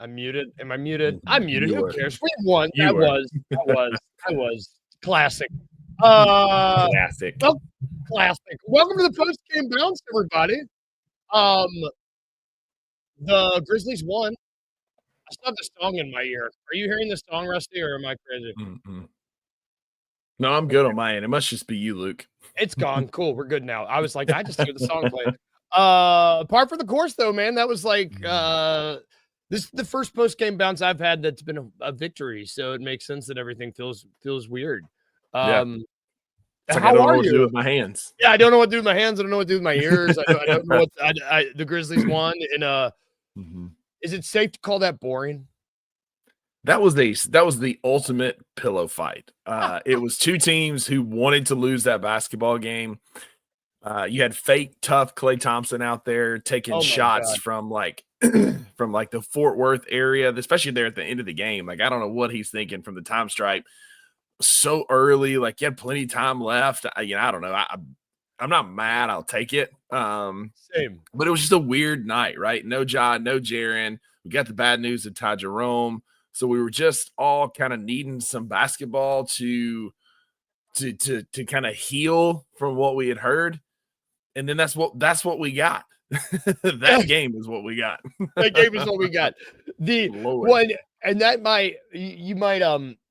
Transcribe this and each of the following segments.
I'm muted. Am I muted? I'm muted. You Who were. cares? We won. You I were. was. Classic. Classic. Well, classic. Welcome to the post-game bounce, everybody. The Grizzlies won. I still have the song in my ear. Are you hearing the song, Rusty, or am I crazy? Mm-mm. No, I'm good on my end. It must just be you, Luke. It's gone. Cool. We're good now. I was like, I just hear the song play. Par for the course, though, man. That was like this is the first post-game bounce I've had that's been a victory. So it makes sense that everything feels weird. Yeah. It's like How I don't are know what you? to do with my hands. Yeah, I don't know what to do with my hands. I don't know what to do with my ears. I don't know what the Grizzlies won. And is it safe to call that boring? That was the ultimate pillow fight. It was two teams who wanted to lose that basketball game. You had fake tough Klay Thompson out there taking shots from like the Fort Worth area, especially there at the end of the game. Like I don't know what he's thinking from the time stripe so early. Like you had plenty of time left. I don't know. I'm not mad. I'll take it. Same. But it was just a weird night, right? No Ja, no Jaren. We got the bad news of Ty Jerome. So we were just all kind of needing some basketball to kind of heal from what we had heard. And then that's what we got. That game is what we got. That game is what we got. The Lord. one, and that you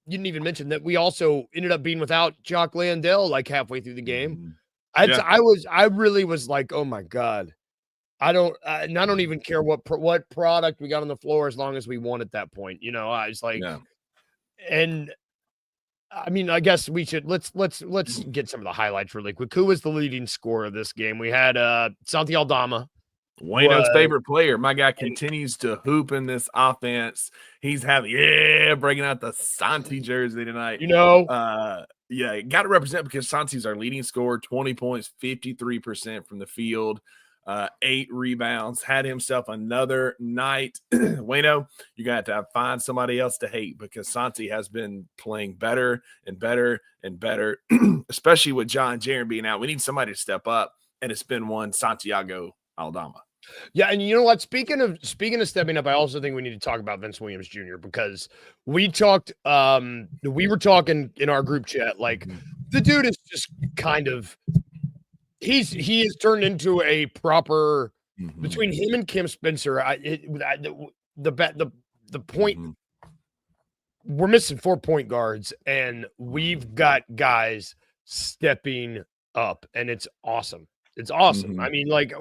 didn't even mention that we also ended up being without Jock Landale like halfway through the game. I really was like, oh my God. I don't even care what product we got on the floor as long as we won at that point. I was like, and I mean, I guess we should let's get some of the highlights really quick. Who was the leading scorer of this game? We had Santi Aldama. Wayno's favorite player. My guy continues to hoop in this offense. He's breaking out the Santi jersey tonight. Got to represent because Santi's our leading scorer, 20 points, 53% from the field. 8 rebounds, had himself another night. Wayno, you're going to have to find somebody else to hate because Santi has been playing better and better and better, especially with John Jaren being out. We need somebody to step up, and it's been one Santiago Aldama. Yeah, and you know what? Speaking of stepping up, I also think we need to talk about Vince Williams Jr. because we were talking in our group chat, like the dude is just kind of he has turned into a proper between him and Kim Spencer. The point we're missing 4 point guards, and we've got guys stepping up, and it's awesome. It's awesome. I mean, like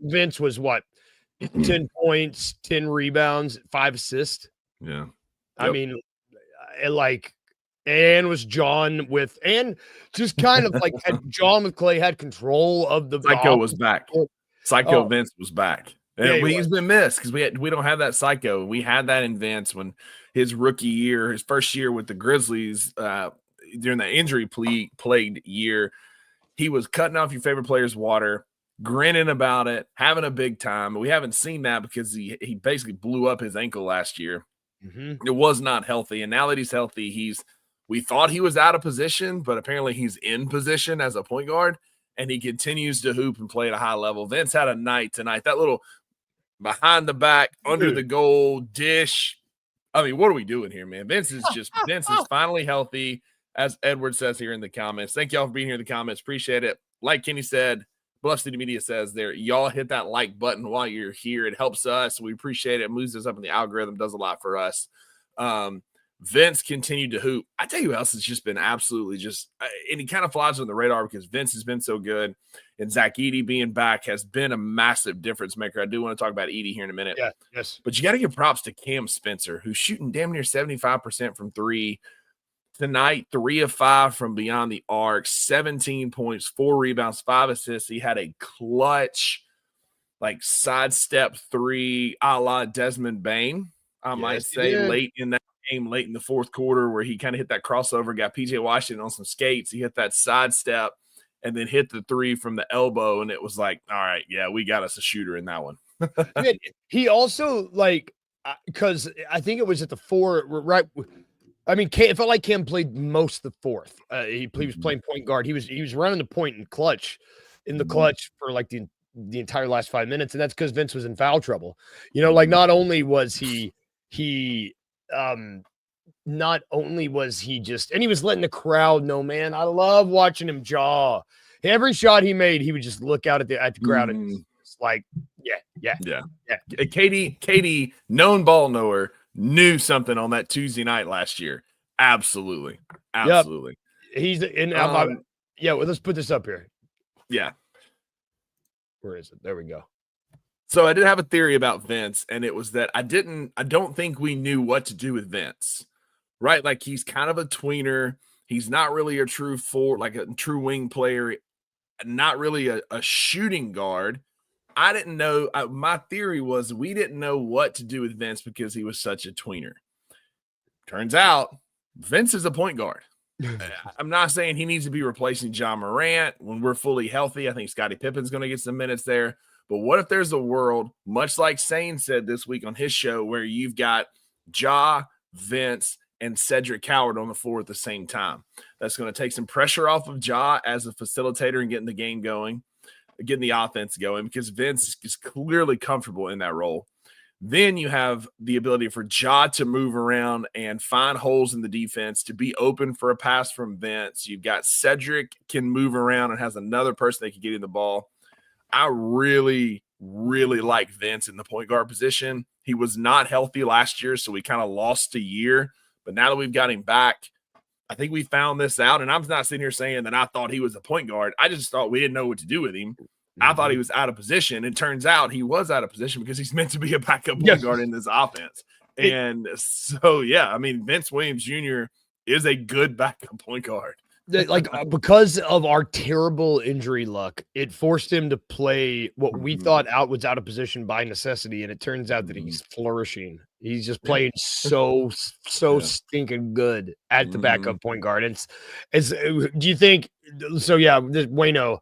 Vince was what 10 points, 10 rebounds, 5 assists. Yeah, I mean, and was John with, and just kind of like had John with Klay had control of the Psycho was back. Vince was back. And he's been missed because we don't have that Psycho. We had that in Vince when his rookie year, his first year with the Grizzlies, during the injury plagued year, he was cutting off your favorite player's water, grinning about it, having a big time. We haven't seen that because he basically blew up his ankle last year. It was not healthy, and now that he's healthy, we thought he was out of position, but apparently he's in position as a point guard, and he continues to hoop and play at a high level. Vince had a night tonight. That little behind the back, under the goal dish. I mean, what are we doing here, man? Vince is finally healthy, as Edward says here in the comments. Thank y'all for being here in the comments. Appreciate it. Like Kenny said, Bluff City Media says there, y'all hit that like button while you're here. It helps us. We appreciate it. It moves us up in the algorithm, does a lot for us. Vince continued to hoop. I tell you who else has just been absolutely and he kind of flies on the radar because Vince has been so good. And Zack Edey being back has been a massive difference maker. I do want to talk about Edey here in a minute. Yeah, yes. But you got to give props to Cam Spencer, who's shooting damn near 75% from 3. Tonight, 3 of 5 from beyond the arc, 17 points, 4 rebounds, 5 assists. He had a clutch, like sidestep 3 a la Desmond Bain, I might say, late in that game, late in the fourth quarter, where he kind of hit that crossover, got PJ Washington on some skates. He hit that sidestep and then hit the 3 from the elbow. And it was like, all right, yeah, we got us a shooter in that one. He also, like, because I think it was at the 4, right? I mean, it felt like Cam played most of the fourth. He was playing point guard. He was running the point in the clutch for like the entire last 5 minutes, and that's because Vince was in foul trouble. Like not only was he he not only was he and he was letting the crowd know, man, I love watching him jaw. Every shot he made, he would just look out at the crowd and just like, yeah. Katie, known ball knower, knew something on that Tuesday night last year. Absolutely. Yep. He's in. Well, let's put this up here. Yeah. Where is it? There we go. So I did have a theory about Vince, and it was that I don't think we knew what to do with Vince, right? Like he's kind of a tweener. He's not really a true true wing player, not really a shooting guard. I didn't know. My theory was we didn't know what to do with Vince because he was such a tweener. Turns out Vince is a point guard. I'm not saying he needs to be replacing John Morant when we're fully healthy. I think Scottie Pippen's going to get some minutes there. But what if there's a world, much like Sane said this week on his show, where you've got Ja, Vince, and Cedric Coward on the floor at the same time? That's going to take some pressure off of Ja as a facilitator and getting the game going, getting the offense going, because Vince is clearly comfortable in that role. Then you have the ability for Ja to move around and find holes in the defense, to be open for a pass from Vince. You've got Cedric can move around and has another person that can get in the ball. I really, really like Vince in the point guard position. He was not healthy last year, so we kind of lost a year. But now that we've got him back, I think we found this out. And I'm not sitting here saying that I thought he was a point guard. I just thought we didn't know what to do with him. I thought he was out of position. It turns out he was out of position because he's meant to be a backup point guard in this offense. And so, I mean, Vince Williams Jr. is a good backup point guard. Like, because of our terrible injury luck, it forced him to play what we thought was out of position by necessity, and it turns out that he's flourishing. He's just playing so stinking good at the backup point guard. Do you think so? Yeah, Wayno.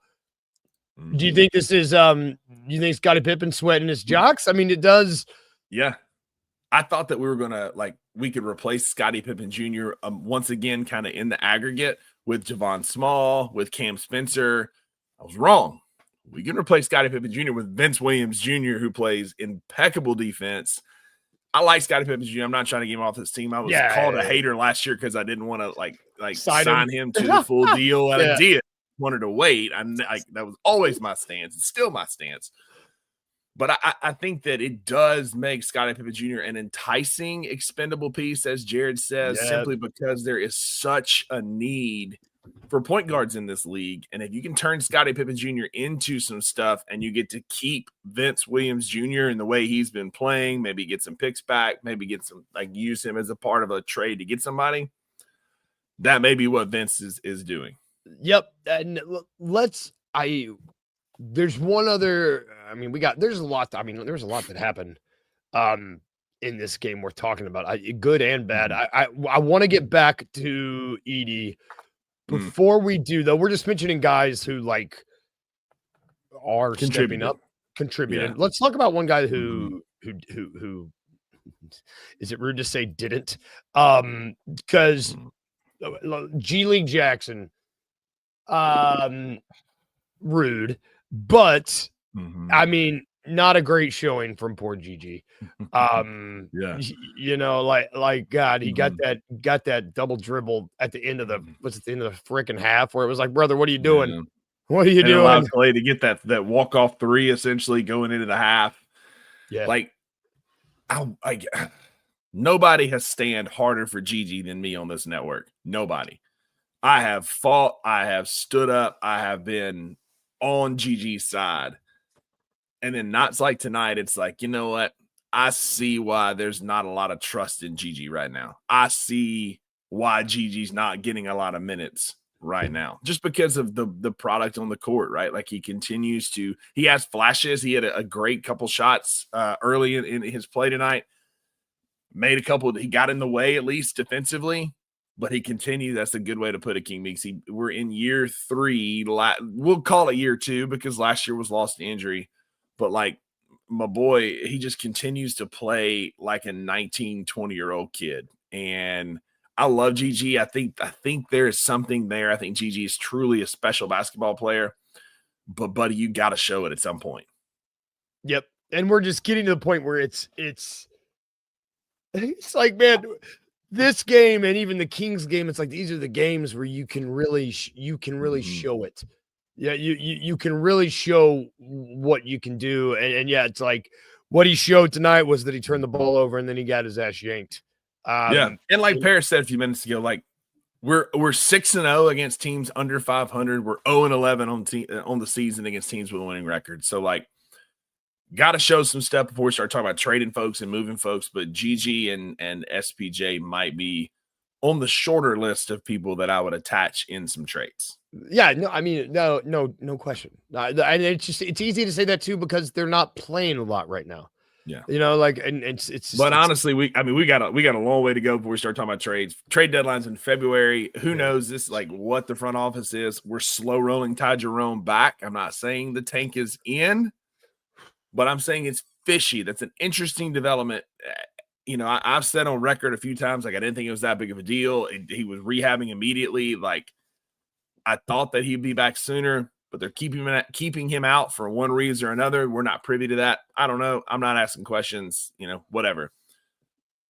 Do you think this is you think Scottie Pippen sweating his jocks? I mean, it does. Yeah. I thought that we were gonna we could replace Scottie Pippen Jr. Once again, kind of in the aggregate with Javon Small, with Cam Spencer. I was wrong. We can replace Scottie Pippen Jr. with Vince Williams Jr., who plays impeccable defense. I like Scottie Pippen Jr. I'm not trying to get him off this team. I was called a hater last year because I didn't want to sign him to the full deal, and I did. Wanted to wait. That was always my stance. It's still my stance. But I think that it does make Scottie Pippen Jr. an enticing expendable piece, as Jared says, simply because there is such a need for point guards in this league. And if you can turn Scottie Pippen Jr. into some stuff and you get to keep Vince Williams Jr. in the way he's been playing, maybe get some picks back, maybe get some, use him as a part of a trade to get somebody, that may be what Vince is doing. Yep. And there's one other, there's a lot that happened in this game worth talking about, good and bad. I want to get back to Edey. Before we do, though, we're just mentioning guys who are stepping up, contributing. Yeah. Let's talk about one guy who is it rude to say didn't? Because G League Jackson, rude. But I mean, not a great showing from poor GG. God, he got that double dribble at the end of the freaking half, where it was like, brother, what are you doing? Yeah. What are you doing? Allowed Clay to get that walk-off three essentially going into the half. Yeah. Nobody has stand harder for GG than me on this network. Nobody. I have fought, I have stood up, I have been on GG's side. And then nights like tonight, it's like, you know what? I see why there's not a lot of trust in GG right now. I see why GG's not getting a lot of minutes right now, just because of the product on the court, right? Like he has flashes. He had a great couple shots early in his play tonight. Made a couple, he got in the way at least defensively. But he continued. That's a good way to put it, King Meeks. We're in year 3. We'll call it year 2 because last year was lost to injury. But my boy, he just continues to play like a 19, 20-year-old kid. And I love GG. I think there is something there. I think GG is truly a special basketball player. But buddy, you got to show it at some point. Yep. And we're just getting to the point where it's It's like, man, this game and even the Kings game, it's like these are the games where you can really show it. Yeah, you can really show what you can do. And yeah, it's like what he showed tonight was that he turned the ball over and then he got his ass yanked. And like Paris said a few minutes ago, like we're 6-0 against teams under 500. We're 0-11 on the season against teams with a winning record. So like, got to show some stuff before we start talking about trading folks and moving folks. But GG and SPJ might be on the shorter list of people that I would attach in some trades. Yeah, no, I mean, no question. And it's easy to say that too because they're not playing a lot right now. Yeah, you know, like, and it's. But honestly, we got a long way to go before we start talking about trades. Trade deadlines in February. Who knows this? Like what the front office is. We're slow rolling Ty Jerome back. I'm not saying the tank is in, but I'm saying it's fishy. That's an interesting development. You know, I've said on record a few times, like I didn't think it was that big of a deal. He was rehabbing immediately. Like I thought that he'd be back sooner, but they're keeping him out for one reason or another. We're not privy to that. I don't know. I'm not asking questions, you know, whatever.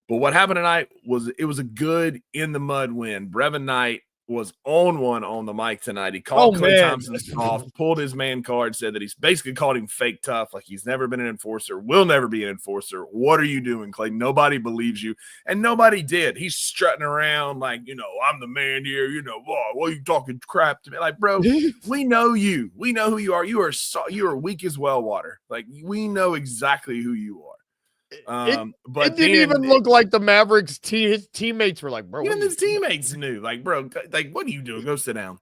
But what happened tonight was a good in the mud win. Brevin Knight was on one on the mic tonight. He called Klay Thompson soft, pulled his man card, said that he's basically called him fake tough, like he's never been an enforcer, will never be an enforcer. What are you doing, Klay? Nobody believes you. And nobody did. He's strutting around like, you know, I'm the man here, you know, what are you talking crap to me? Like, bro, we know you. We know who you are. You are weak as well water. Like, we know exactly who you are. But it didn't even look like the Mavericks his teammates were like, bro. Even his teammates knew, like, bro, like, what are you doing? Go sit down.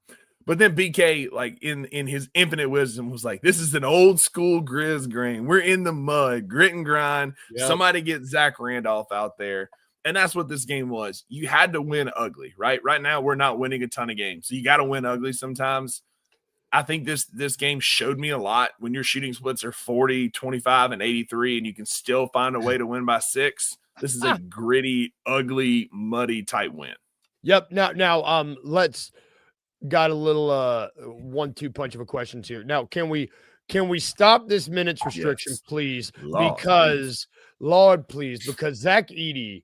But then BK, like, in his infinite wisdom, was like, this is an old school Grizz grain. We're in the mud, grit and grind. Yep. Somebody get Zach Randolph out there. And that's what this game was. You had to win ugly, right? Right now, we're not winning a ton of games. So you got to win ugly sometimes. I think this game showed me a lot. When your shooting splits are 40, 25, and 83, and you can still find a way to win by 6, this is a gritty, ugly, muddy type win. Yep. Now, let's got a little 1-2 punch of a questions here. Now, can we stop this minutes restriction, please? Because Zack Edey,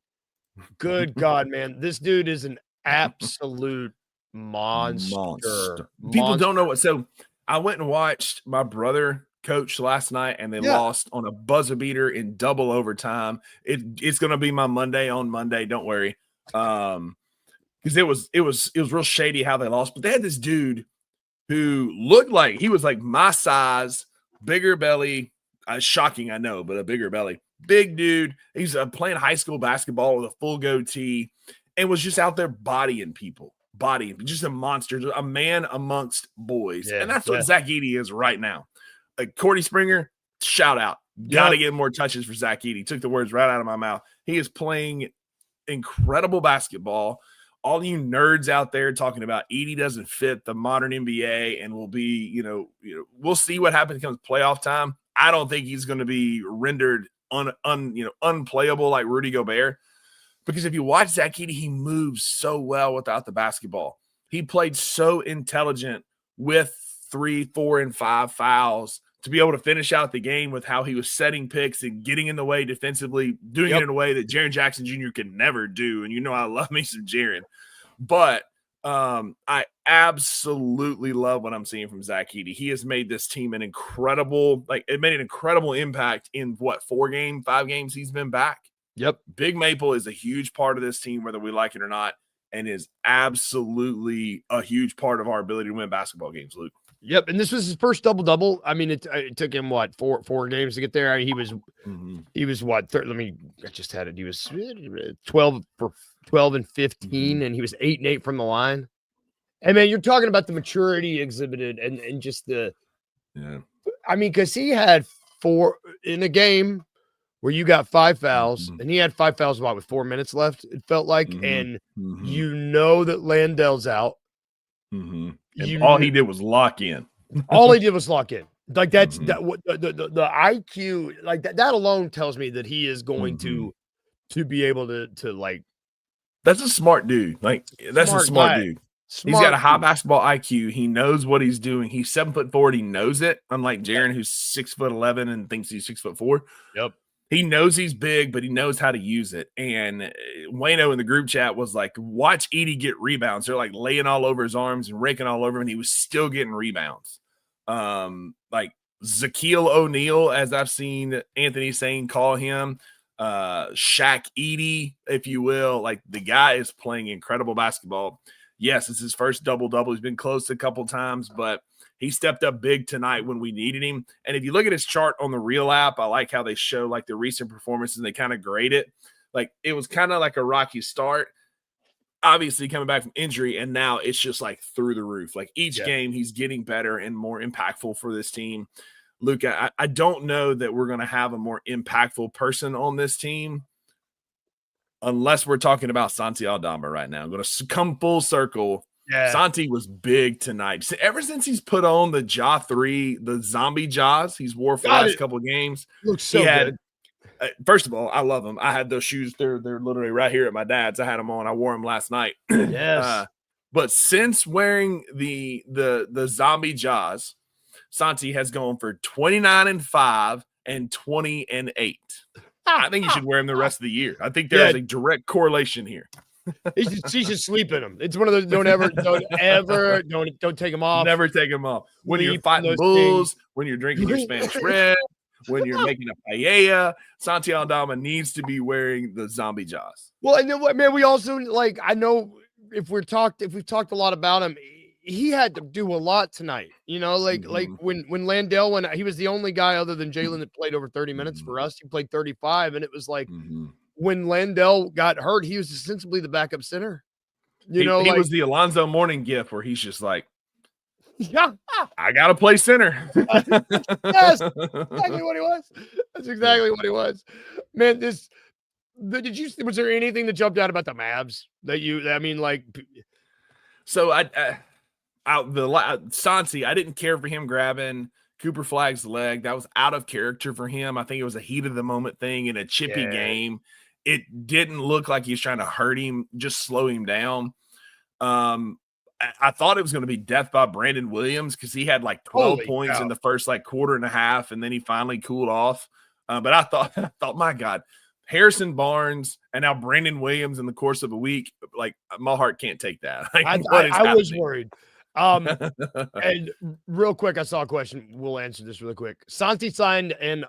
good God, man, this dude is an absolute monster. People don't know what. So I went and watched my brother coach last night, and they lost on a buzzer beater in double overtime. It's going to be my Monday on Monday. Don't worry, because it was real shady how they lost. But they had this dude who looked like he was like my size, bigger belly. Shocking, I know, but a bigger belly, big dude. He's playing high school basketball with a full goatee, and was just out there bodying people. Just a monster, a man amongst boys. And that's what Zack Edey is right now. Like Cordy Springer, shout out. Got to get more touches for Zack Edey. Took the words right out of my mouth. He is playing incredible basketball. All you nerds out there talking about Edey doesn't fit the modern NBA and will be, you know, we'll see what happens comes playoff time. I don't think he's going to be rendered unplayable like Rudy Gobert. Because if you watch Zack Edey, he moves so well without the basketball. He played so intelligent with 3, 4, and 5 fouls to be able to finish out the game with how he was setting picks and getting in the way defensively, doing it in a way that Jaren Jackson Jr. can never do. And you know I love me some Jaren. But I absolutely love what I'm seeing from Zack Edey. He has made this team an incredible impact in 5 games he's been back. Yep. Big Maple is a huge part of this team, whether we like it or not, and is absolutely a huge part of our ability to win basketball games, Luke. Yep. And this was his first double-double. I mean, it took him, four games to get there. He was what? I just had it. He was 12 and 15, and he was 8 and 8 from the line. And, man, you're talking about the maturity exhibited and just the – I mean, because he had 4 in a game – where you got 5 fouls, and he had 5 fouls with 4 minutes left, it felt like, and you know that Landell's out. And all he did was lock in. All he did was lock in. Like that's the IQ, like that alone tells me that he is going to be able to like. That's a smart dude. Like that's a smart dude. He's got a high basketball IQ. He knows what he's doing. He's 7'4". He knows it. Unlike Jaren, who's 6'11" and thinks he's 6'4". Yep. He knows he's big, but he knows how to use it. And Wayno in the group chat was like, watch Edey get rebounds. They're like laying all over his arms and raking all over him, and he was still getting rebounds. Like Shaquille O'Neal, as I've seen Anthony saying, call him Shaq Edey, if you will. Like, the guy is playing incredible basketball. Yes, it's his first double-double. He's been close a couple times, but he stepped up big tonight when we needed him. And if you look at his chart on the Real app, I like how they show like the recent performances and they kind of grade it. Like, it was kind of like a rocky start, obviously coming back from injury, and now it's just like through the roof. Like, each game he's getting better and more impactful for this team. Luka, I don't know that we're going to have a more impactful person on this team unless we're talking about Santi Aldama right now. I'm going to come full circle. Yeah. Santi was big tonight. So ever since he's put on the Jaw 3, the zombie Jaws he's wore for the last couple of games. Looks so good. First of all, I love them. I had those shoes. They're literally right here at my dad's. I had them on. I wore them last night. Yes. But since wearing the zombie Jaws, Santi has gone for 29-5 and 20-8. I think you should wear them the rest of the year. I think there is a direct correlation here. She should sleep in them. It's one of those. Don't take them off. Never take them off. When you're fighting bulls, when you're drinking your Spanish Red, when you're making a paella, Santi Aldama needs to be wearing the zombie Jaws. Well, and then, man, we also like. I know if we've talked a lot about him, he had to do a lot tonight. You know, like when Landale, when he was the only guy other than Jalen that played over 30 minutes for us. He played 35, and it was like. When Landale got hurt, he was ostensibly the backup center. He was the Alonzo Mourning gift where he's just like, I got to play center. Yes, exactly what he was. That's exactly what he was. Man, was there anything that jumped out about the Mavs Santi, I didn't care for him grabbing Cooper Flagg's leg. That was out of character for him. I think it was a heat of the moment thing in a chippy game. It didn't look like he was trying to hurt him, just slow him down. I thought it was going to be death by Brandon Williams because he had like 12 points in the first like quarter and a half, and then he finally cooled off. But I thought, my God, Harrison Barnes and now Brandon Williams in the course of a week, like my heart can't take that. Like, I was worried. And real quick, I saw a question. We'll answer this really quick. Santi signed and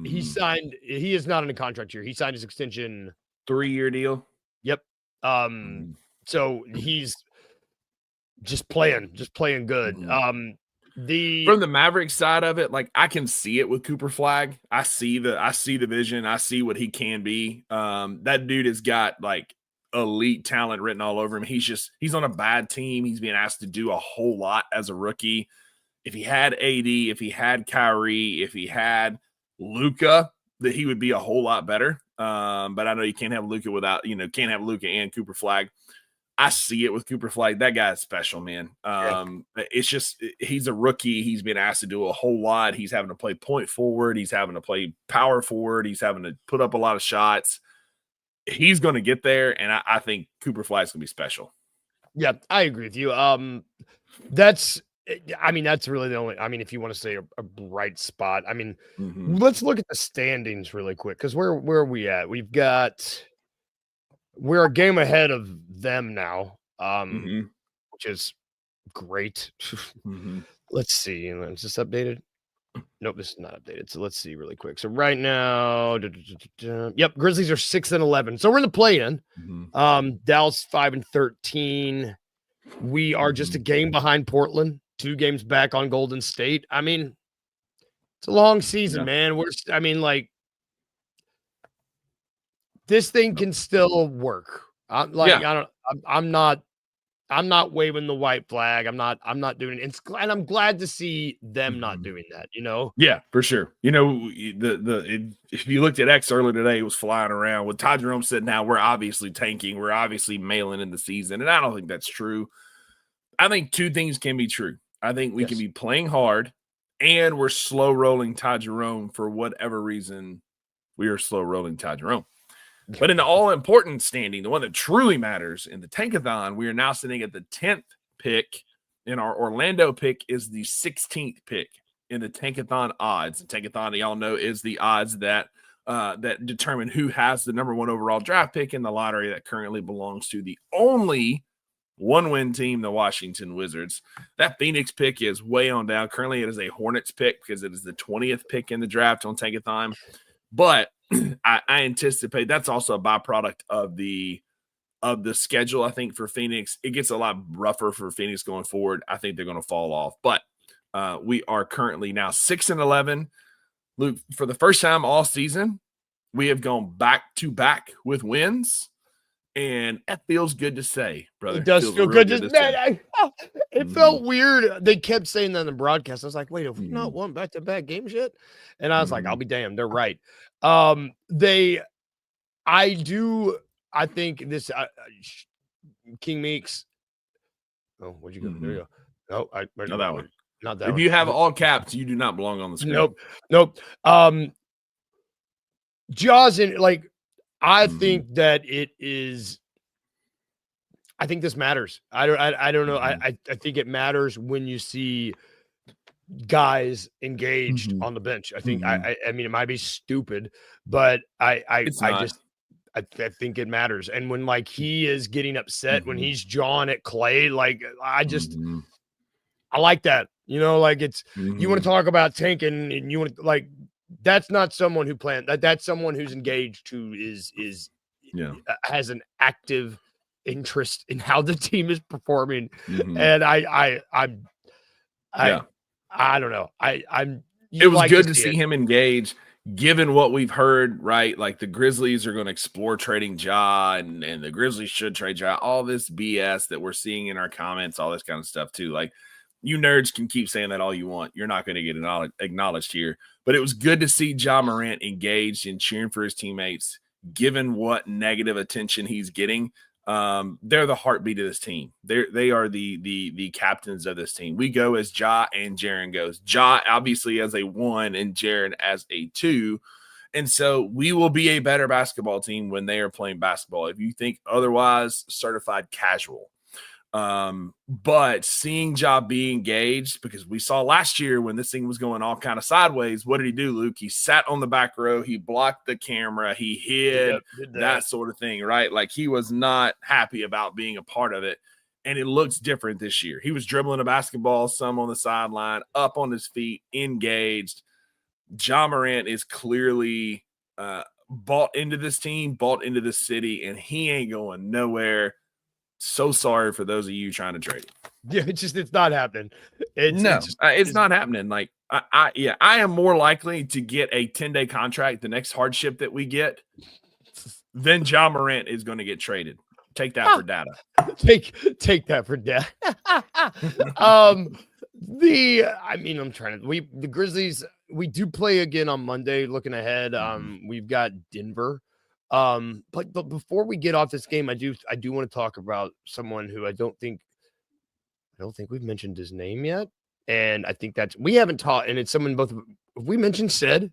he is not in a contract year. He signed his extension 3-year deal. Yep. So he's just playing good. From the Mavericks side of it, like I can see it with Cooper Flagg. I see the vision. I see what he can be. That dude has got like elite talent written all over him. He's on a bad team. He's being asked to do a whole lot as a rookie. If he had AD, if he had Kyrie, if he had Luka, that he would be a whole lot better. But I know you can't have Luka can't have Luka and Cooper Flagg. I see it with Cooper Flagg. That guy is special, man. It's just he's a rookie. He's being asked to do a whole lot. He's having to play point forward. He's having to play power forward. He's having to put up a lot of shots. He's going to get there, and I think Cooper Flagg's going to be special. Yeah, I agree with you. That's really the only. I mean, if you want to say a bright spot, I mean, let's look at the standings really quick because where are we at? We're a game ahead of them now, which is great. Let's see. Is this updated? Nope, this is not updated. So let's see really quick. So right now, Grizzlies are 6-11. So we're in the play-in. Dallas 5-13. We are just a game behind Portland, 2 games back on Golden State. I mean, it's a long season, man. This thing can still work. I'm not waving the white flag. I'm not doing it. And I'm glad to see them not doing that, Yeah, for sure. If you looked at X earlier today, it was flying around with Ty Jerome said, now we're obviously tanking. We're obviously mailing in the season. And I don't think that's true. I think 2 things can be true. I think we can be playing hard and we're slow rolling Ty Jerome for whatever reason. We are slow rolling Ty Jerome. But in the all-important standing, the one that truly matters in the Tankathon, we are now sitting at the 10th pick, and our Orlando pick is the 16th pick. in the Tankathon odds. And Tankathon, y'all know, is the odds that determine who has the number 1 overall draft pick in the lottery that currently belongs to the only one-win team, the Washington Wizards. That Phoenix pick is way on down. Currently, it is a Hornets pick because it is the 20th pick in the draft on Tankathon. But I anticipate that's also a byproduct of the schedule. I think for Phoenix, it gets a lot rougher for Phoenix going forward. I think they're going to fall off. But we are currently now 6-11. Luke, for the first time all season, we have gone back-to-back with wins. And that feels good to say, brother. It does feel good to say. It felt weird. They kept saying that in the broadcast. I was like, wait, have we not won back-to-back games yet? And I was like, I'll be damned. They're right. I think this King Meeks. Oh, where'd you go? There you go. Oh, not that one. Not that if one. You have all caps, you do not belong on the screen. Nope. Jaws in like, I think that it is. I think this matters. I don't know. I think it matters when you see guys engaged on the bench. I think I mean it might be stupid, but I think it matters. And when like he is getting upset when he's jawing at Clay, like I just I like that. You know, like it's you want to talk about tanking and you want to like. That's not someone who planned that. That's someone who's engaged, who has an active interest in how the team is performing. And I don't know. It was good to see him engage, given what we've heard, right? Like the Grizzlies are going to explore trading Ja, and the Grizzlies should trade Ja. All this BS that we're seeing in our comments, all this kind of stuff too. Like, you nerds can keep saying that all you want. You're not going to get acknowledged here. But it was good to see Ja Morant engaged and cheering for his teammates, given what negative attention he's getting. They're the heartbeat of this team. They are the captains of this team. We go as Ja and Jaren goes. Ja obviously as a 1 and Jaren as a 2. And so we will be a better basketball team when they are playing basketball. If you think otherwise, certified casual. But seeing Ja be engaged, because we saw last year when this thing was going all kind of sideways, what did he do, Luke? He sat on the back row, he blocked the camera, he hid, that sort of thing, right? Like he was not happy about being a part of it. And it looks different this year. He was dribbling a basketball, some on the sideline, up on his feet, engaged. Ja Morant is clearly bought into this team, bought into this city, and he ain't going nowhere. So sorry for those of you trying to trade. Yeah, it's not happening. It's not happening. Like I am more likely to get a 10-day contract, the next hardship that we get, than Ja Morant is going to get traded. Take that for data. Take that for data. The Grizzlies, we do play again on Monday. Looking ahead, we've got Denver. But before we get off this game, I do want to talk about someone who I don't think we've mentioned his name yet. And I think we haven't taught, and it's someone both. Have we mentioned Ced?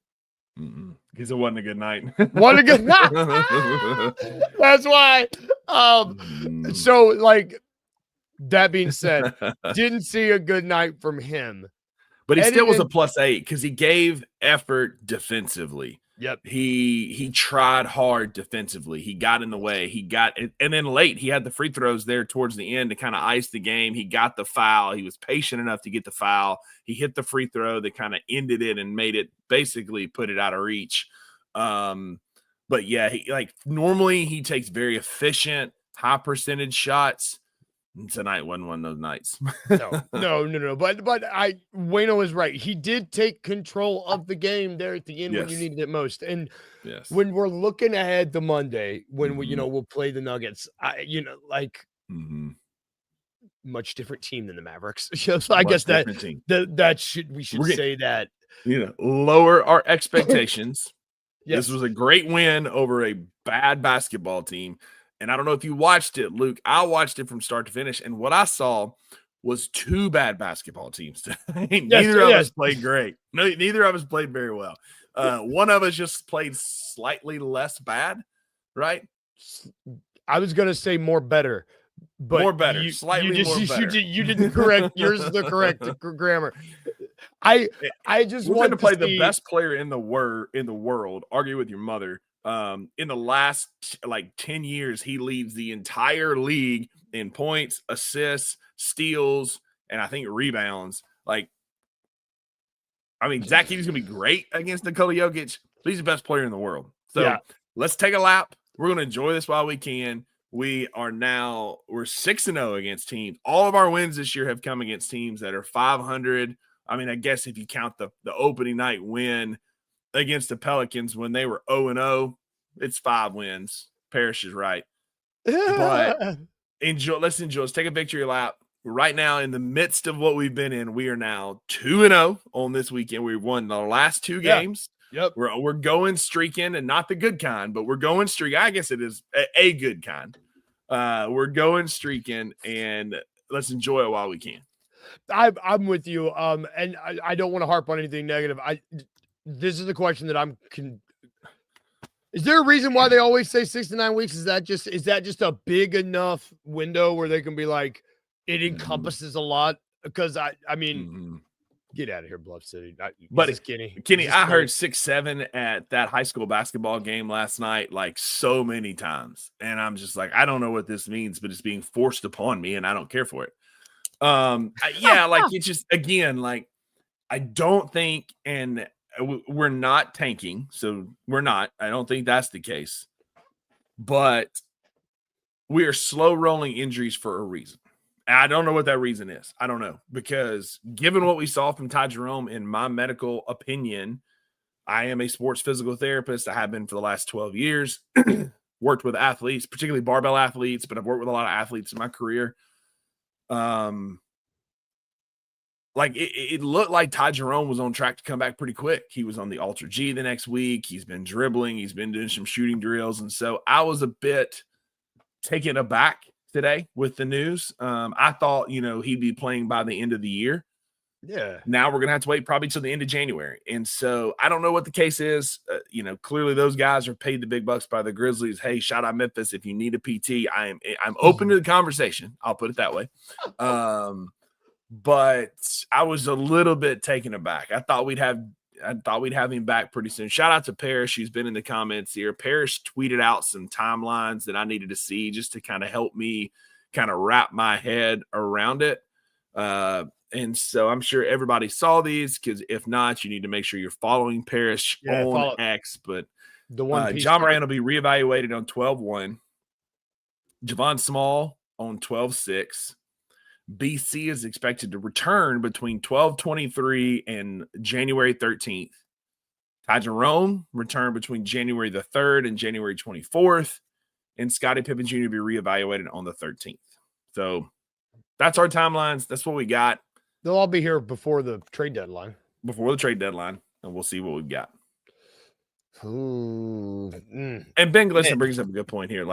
Because it wasn't a good night. Wasn't a good night. That's why. So like that being said, didn't see a good night from him. But he still was a +8 because he gave effort defensively. Yep. He tried hard defensively. He got in the way. He got it. And then late, he had the free throws there towards the end to kind of ice the game. He got the foul. He was patient enough to get the foul. He hit the free throw that kind of ended it and made it basically put it out of reach. But yeah, normally he takes very efficient, high percentage shots. Tonight wasn't one of those nights. No. But Wayno is right. He did take control of the game there at the end when you needed it most. And when we're looking ahead to Monday, when we'll play the Nuggets, much different team than the Mavericks. So I guess we should say that. Lower our expectations. Yes. This was a great win over a bad basketball team. And I don't know if you watched it, Luke. I watched it from start to finish, and what I saw was two bad basketball teams. Neither of us played great. No, neither of us played very well. One of us just played slightly less bad, right? I was going to say more better. But more better, slightly more better. You didn't correct. Yours is the correct grammar. I just We're want going to play see... the best player in the world. Argue with your mother. In the last 10 years, he leads the entire league in points, assists, steals, and I think rebounds. Zack Edey's going to be great against Nikola Jokic. He's the best player in the world. So let's take a lap. We're going to enjoy this while we can. We're 6-0 against teams. All of our wins this year have come against teams that are 500. I mean, I guess if you count the opening night win against the Pelicans when they were 0-0, it's 5 wins. Parrish is right. But let's enjoy. Let's take a picture of your lap. Right now, in the midst of what we've been in, we are now 2-0 on this weekend. We've won the last 2 games. Yep. We're going streaking, and not the good kind, but we're going streaking. I guess it is a good kind. We're going streaking, and let's enjoy it while we can. I'm with you. And I don't want to harp on anything negative. This is the question that is there a reason why they always say 6 to 9 weeks? Is that just a big enough window where they can be like, it encompasses a lot? Because I mean, get out of here, Bluff City. But Kenny, I heard 6-7 at that high school basketball game last night, so many times. And I'm just like, I don't know what this means, but it's being forced upon me and I don't care for it. It's just, again, I don't think, and we're not tanking. So we're not, I don't think that's the case, but we are slow rolling injuries for a reason. I don't know what that reason is. I don't know, because given what we saw from Ty Jerome, in my medical opinion, I am a sports physical therapist. I have been for the last 12 years, worked with athletes, particularly barbell athletes, but I've worked with a lot of athletes in my career. It looked like Ty Jerome was on track to come back pretty quick. He was on the Ultra G the next week. He's been dribbling. He's been doing some shooting drills. And so I was a bit taken aback today with the news. I thought, he'd be playing by the end of the year. Yeah. Now we're going to have to wait probably till the end of January. And so I don't know what the case is. Clearly those guys are paid the big bucks by the Grizzlies. Hey, shout out Memphis. If you need a PT, I'm open to the conversation. I'll put it that way. But I was a little bit taken aback. I thought we'd have him back pretty soon. Shout out to Parrish. He's been in the comments here. Parrish tweeted out some timelines that I needed to see just to kind of help me kind of wrap my head around it. And so I'm sure everybody saw these, because if not, you need to make sure you're following Parrish on X. But John Morant will be reevaluated on 12-1. Javon Small on 12-6. BC is expected to return between 12/23 and January 13th. Ty Jerome return between January the 3rd and January 24th. And Scottie Pippen Jr. will be reevaluated on the 13th. So that's our timelines. That's what we got. They'll all be here before the trade deadline. And we'll see what we've got. Ooh. And Ben Glisson brings up a good point here.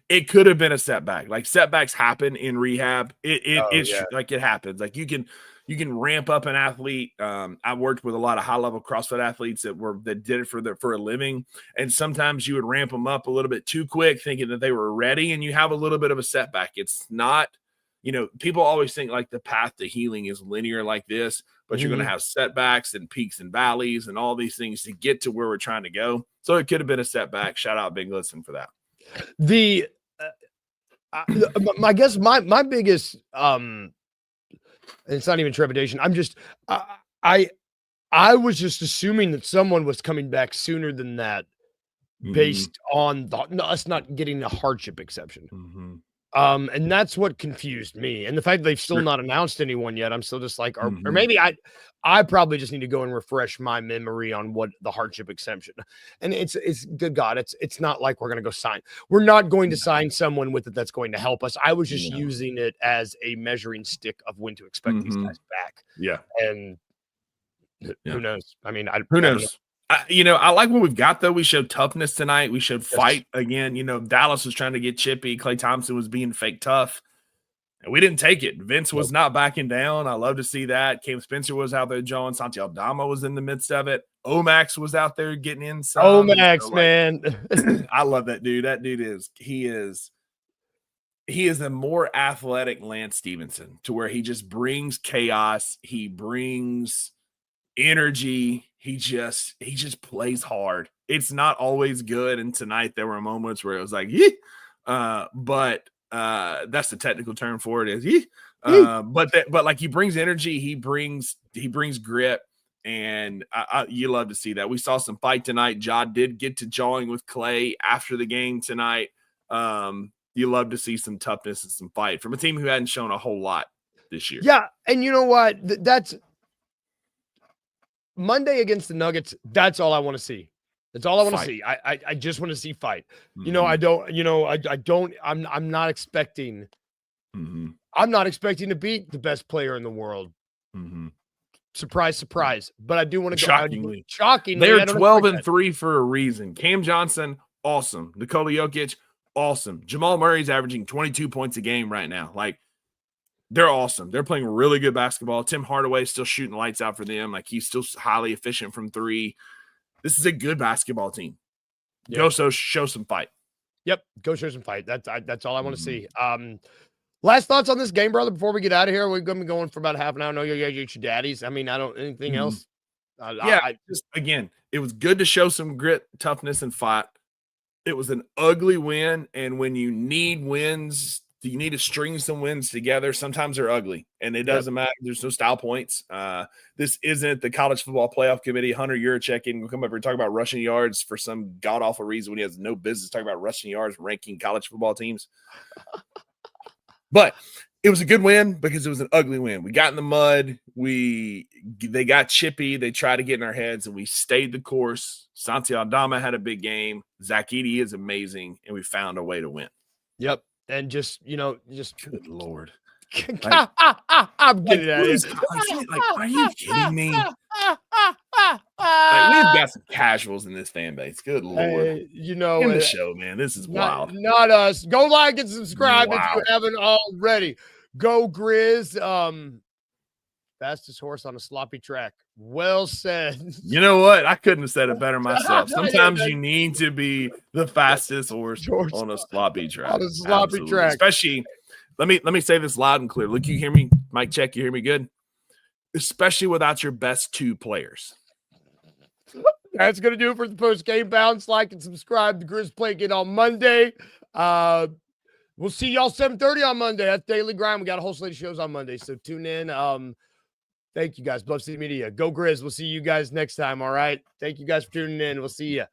It could have been a setback. Setbacks happen in rehab. It happens. You can ramp up an athlete. I worked with a lot of high level CrossFit athletes that did it for a living, and sometimes you would ramp them up a little bit too quick, thinking that they were ready, and you have a little bit of a setback. It's not. People always think the path to healing is linear like this, but you're going to have setbacks and peaks and valleys and all these things to get to where we're trying to go. So it could have been a setback. Shout out Big Listen for that. I guess my biggest, it's not even trepidation. I'm just, I was just assuming that someone was coming back sooner than that based on us not getting a hardship exception. And that's what confused me. And the fact that they've still not announced anyone yet, I'm still just like, or maybe I probably just need to go and refresh my memory on what the hardship exemption. And it's good God, it's not like we're going to go sign. We're not going to sign someone with it that's going to help us. I was just using it as a measuring stick of when to expect these guys back. Yeah. And who knows? I mean, who knows? I like what we've got, though. We showed toughness tonight. We showed fight again. Dallas was trying to get chippy. Klay Thompson was being fake tough. And we didn't take it. Vince was not backing down. I love to see that. Cam Spencer was out there, John. Santi Aldama was in the midst of it. Omax was out there getting in some. Omax, man. I love that dude. That dude he is a more athletic Lance Stevenson, to where he just brings chaos. He brings energy. He just plays hard. It's not always good. And tonight there were moments where it was like, but that's the technical term for it is but like he brings energy, he brings grit, and you love to see that. We saw some fight tonight. Ja did get to jawing with Clay after the game tonight. You love to see some toughness and some fight from a team who hadn't shown a whole lot this year. Yeah, and you know what? That's Monday against the Nuggets. That's all I want to see. That's all I want to see. I just want to see fight. Mm-hmm. You know, I don't. You know, I don't. I'm not expecting. Mm-hmm. I'm not expecting to beat the best player in the world. Mm-hmm. Surprise, surprise. But I do want to go. Shockingly, they're 12-3 for a reason. Cam Johnson, awesome. Nikola Jokic, awesome. Jamal Murray's averaging 22 points a game right now. Like, they're awesome. They're playing really good basketball. Tim Hardaway still shooting lights out for them. Like, he's still highly efficient from three. This is a good basketball team. Yep. Go show some fight. Yep, go show some fight. That's all I want to see. Last thoughts on this game, brother, before we get out of here. We're going to be going for about half an hour. I know you're your daddies. I mean, I don't – anything else? Again, it was good to show some grit, toughness, and fight. It was an ugly win, and when you need wins – you need to string some wins together. Sometimes they're ugly, and it doesn't matter. There's no style points. This isn't the college football playoff committee. Hunter Yurachek will come over and talk about rushing yards for some god-awful reason when he has no business talking about rushing yards, ranking college football teams. But it was a good win because it was an ugly win. We got in the mud. They got chippy. They tried to get in our heads, and we stayed the course. Santi Aldama had a big game. Zack Edey is amazing, and we found a way to win. Yep. And just good Lord. I'm getting at it. Like, are you kidding me? Like, we've got some casuals in this fan base. Good Lord. You know, in the show, man. This is wild. Not us. Go like and subscribe if you haven't already. Go Grizz. Fastest horse on a sloppy track. Well said. You know what? I couldn't have said it better myself. Sometimes you need to be the fastest horse on a sloppy track. On a sloppy track. Especially, let me say this loud and clear. Look, you hear me? Mic check, you hear me good? Especially without your best two players. That's going to do it for the post-game bounce. Like and subscribe. The Grizz play again on Monday. We'll see y'all 7:30 on Monday. That's Daily Grind. We got a whole slate of shows on Monday, so tune in. Thank you guys. Bluff City Media. Go Grizz. We'll see you guys next time. All right. Thank you guys for tuning in. We'll see you.